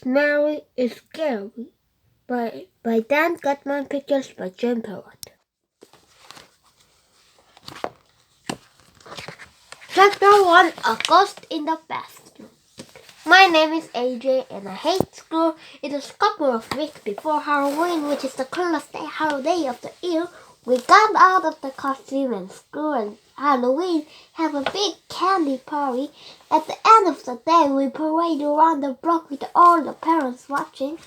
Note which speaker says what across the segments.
Speaker 1: Mary is scary. By Dan Gutman Pictures by Jim Parrott. Chapter 1: A Ghost in the Bathroom. My name is AJ and I hate school. It is a couple of weeks before Halloween, which is the coolest holiday of the year. We got out of the costume and school and Halloween have a big candy party. At the end of the day, we parade around the block with all the parents watching.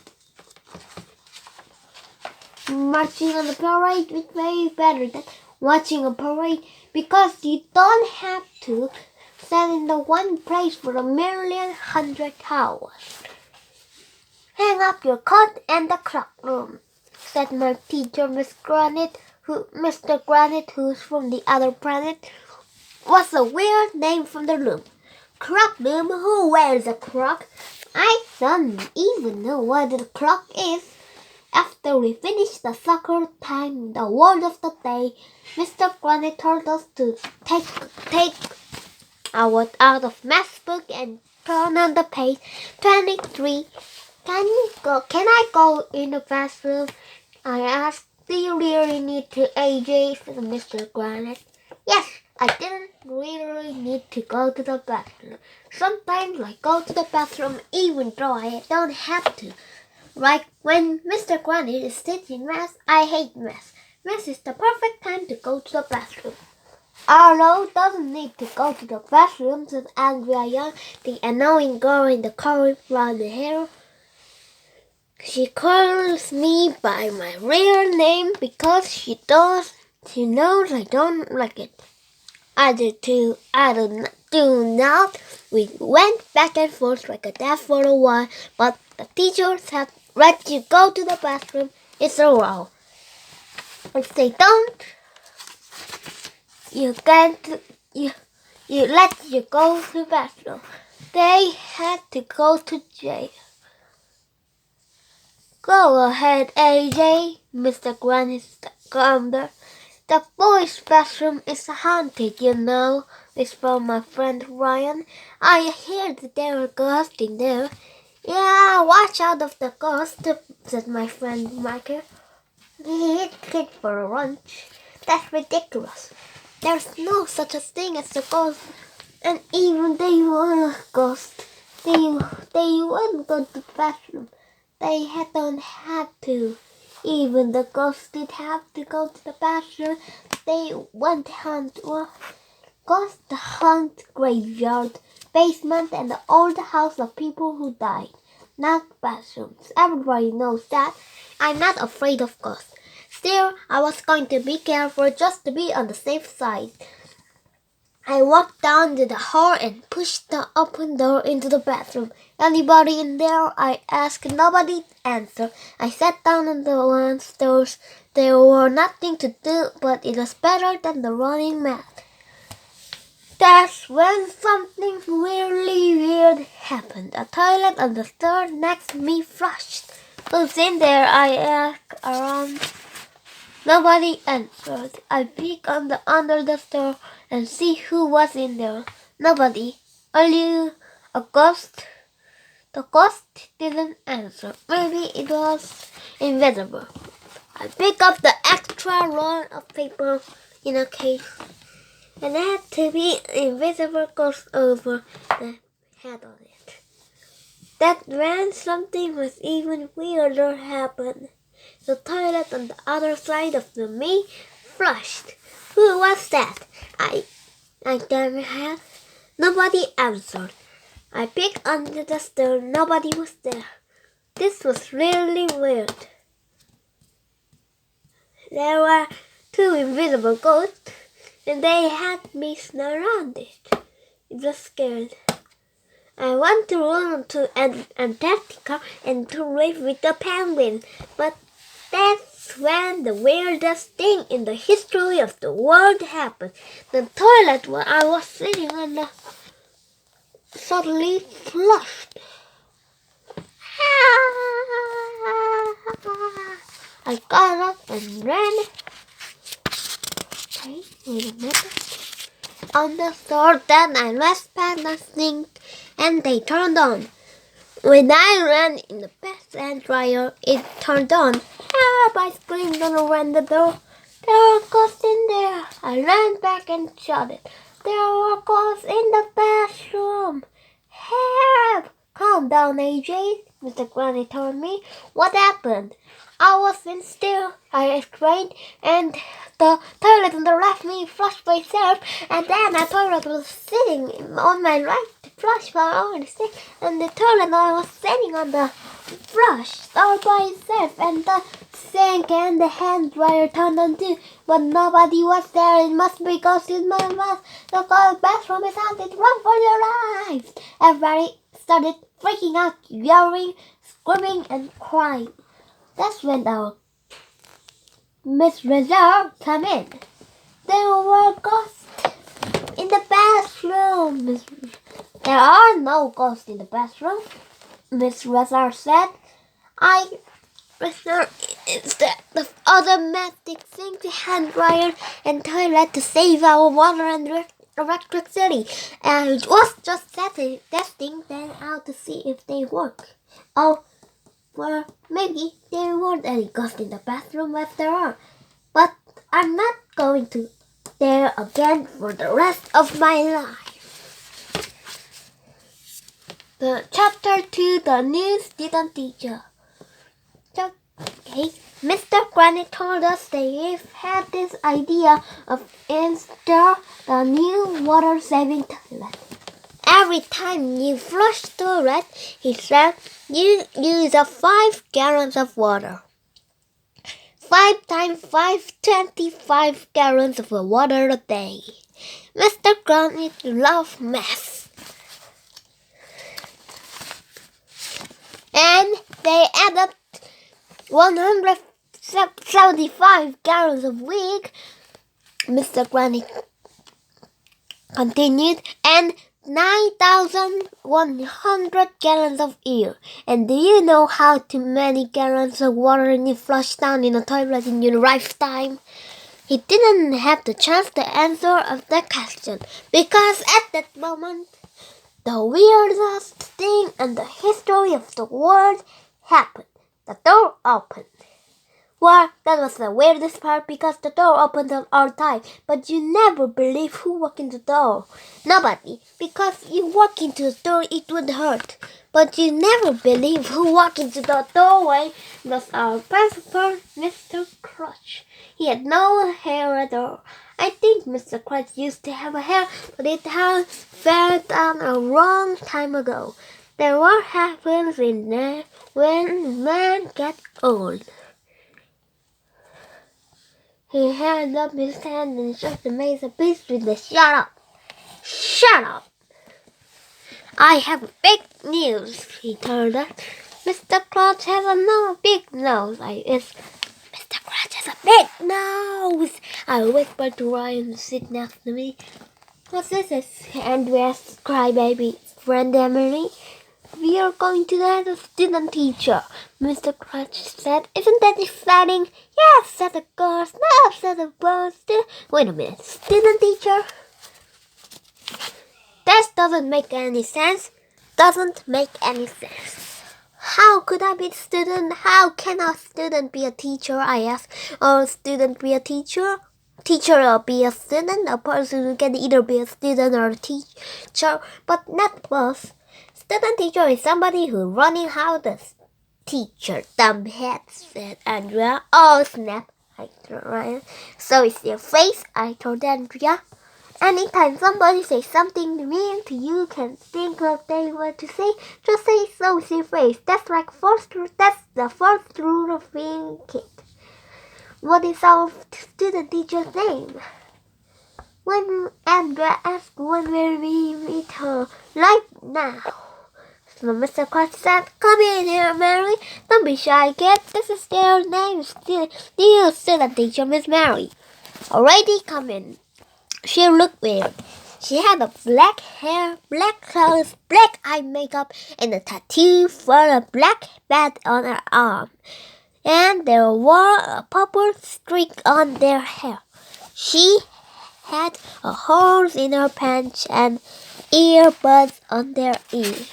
Speaker 1: Marching on the parade is way better than watching a parade because you don't have to stand in the one place for a million hundred hours. Hang up your coat in the cloakroom, said my teacher, Mr. Granite, who's from the other planet. What's a weird name from the room? Cloakroom? Who wears a cloak? I don't even know what a clock is. After we finished the soccer time, the word of the day, Mr. Granite told us to take our out of math book and turn on the page 23. Can I go in the bathroom? I asked. Do you really need to, AJ? said Mr. Granite. Yes, I didn't really need to go to the bathroom. Sometimes I go to the bathroom even though I don't have to. Like when Mr. Granite is teaching math, I hate math. Math is the perfect time to go to the bathroom. Arlo doesn't need to go to the bathroom, said Andrea Young, the annoying girl in the curly brown hair. She calls me by my real name because she knows I don't like it. I do too. I do not. We went back and forth like a dad for a while, but the teacher said, let you go to the bathroom. It's a rule. If they don't, you let you go to the bathroom. They had to go to jail. Go ahead, AJ, Mr. Granite grumbled. The boys' bathroom is haunted, you know, whispered my friend Ryan. I heard there were ghosts in there. Yeah, watch out of the ghost, said my friend Michael. He ate kid for a lunch. That's ridiculous. There's no such a thing as a ghost. And even they were a ghost, they wouldn't go to the bathroom. They don't have to. Even the ghosts did have to go to the bathroom. They went ghost hunt graveyard, basement, and the old house of people who died. Not bathrooms. Everybody knows that. I'm not afraid of ghosts. Still, I was going to be careful just to be on the safe side. I walked down to the hall and pushed the open door into the bathroom. Anybody in there? I asked. Nobody answered. I sat down on the one stairs. There was nothing to do, but it was better than the running mat. That's when something really weird happened. A toilet on the stair next to me flushed. Who's in there? I asked around. Nobody answered. I peeked under the stair and see who was in there. Nobody. Only a ghost. The ghost didn't answer. Maybe it was invisible. I picked up the extra roll of paper in a case. And it had to be invisible ghost over the head on it. That when something was even weirder happened. The toilet on the other side of me flushed. Who was that? I damn it. Nobody answered. I peeked under the stair. Nobody was there. This was really weird. There were two invisible ghosts, and they had me surrounded. It was scared. I want to run to Antarctica and to live with the penguin, but that's when the weirdest thing in the history of the world happened. The toilet where I was sitting on suddenly flushed. I got up and ran. Okay, wait a minute. On the floor, then I was past the sink and they turned on. When I ran in the bath and dryer, it turned on. Help! I screamed and ran the door. There are ghosts in there. I ran back and shouted. There are ghosts in the bathroom. Help! Calm down, AJ, Mr. Granny told me. What happened? I wasn't still, I explained, and the toilet on the left me flushed by itself, and then the toilet was sitting on my right to flush by all the sink, and the toilet I was sitting on the flush all by itself, and the sink and the hand dryer turned on too, but nobody was there. It must be ghosts in my mouth. The bathroom is haunted. Run for your lives! Everybody started freaking out, yelling, screaming, and crying. That's when our Miss Rizal came in. There were ghosts in the bathroom. There are no ghosts in the bathroom, Miss Rizal said. Is that the automatic sink, hand dryer, and toilet to save our water and electricity. And it was just testing them out to see if they work. Oh, well, maybe there weren't any ghosts in the bathroom after all. But I'm not going to there again for the rest of my life. The chapter 2, the new student teacher. Okay, Mr. Granny told us they had this idea of install the new water-saving toilet. Every time you flush the toilet, he said, you use up 5 gallons of water. 5 times 5, 25 gallons of water a day. Mr. Granny loved math. And they add up 175 gallons a week, Mr. Granny continued, and 9,100 gallons of air. And do you know how many gallons of water you flush down in a toilet in your lifetime? He didn't have the chance to answer the question, because at that moment, the weirdest thing in the history of the world happened. The door opened. Well, that was the weirdest part because the door opened all the time, but you never believe who walked in the door. Nobody, because you walk into the door, it would hurt. But you never believe who walked into the doorway. It was our principal, Mr. Crutch. He had no hair at all. I think Mr. Crutch used to have a hair, but it had fell down a long time ago. That's what happens in there when men get old. He held up his hand and shook the masterpiece with the shut up. Shut up! I have big news, he told us. Mr. Crutch has a big nose. Mr. Crutch has a big nose, I whispered to Ryan to sit next to me. What's this? Andrea's crybaby friend Emily. We are going to have a student teacher, Mr. Crutch said. Isn't that exciting? Yes, said the girls. No, said the boys. Wait a minute, student teacher? That doesn't make any sense. Doesn't make any sense. How could I be a student? How can a student be a teacher? I asked. Or a student be a teacher? Teacher or be a student? A person who can either be a student or a teacher, but not both. Student teacher is somebody who's running how the teacher, dumbhead, said Andrea. Oh, snap, I told Ryan. So is your face, I told Andrea. Anytime somebody says something mean to you, can't think of what to say, just say so with your face. That's the first rule of being a kid. What is our student teacher's name? When Andrea asked when will we meet her, right now. So Mr. Crutch said, come in here, Mary. Don't be shy, kid. This is their name. Dear student teacher, Miss Mary. Already come in. She looked weird. She had a black hair, black clothes, black eye makeup, and a tattoo for a black bat on her arm. And they wore a purple streak on their hair. She had a holes in her pants and earbuds on their ears.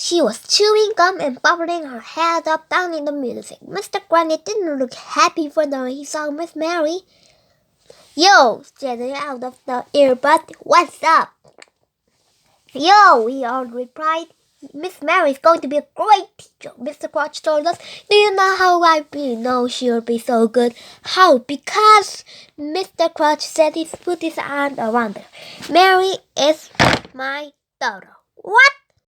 Speaker 1: She was chewing gum and bobbling her head up down in the music. Mr. Granny didn't look happy for when he saw Miss Mary. "Yo," said he out of the earbud. "What's up?" "Yo," we all replied. "Miss Mary is going to be a great teacher," Mr. Crouch told us. "Do you know how I know she'll be so good?" "How?" "Because," Mr. Crouch said, he put his arm around her. "Mary is my daughter." "What?"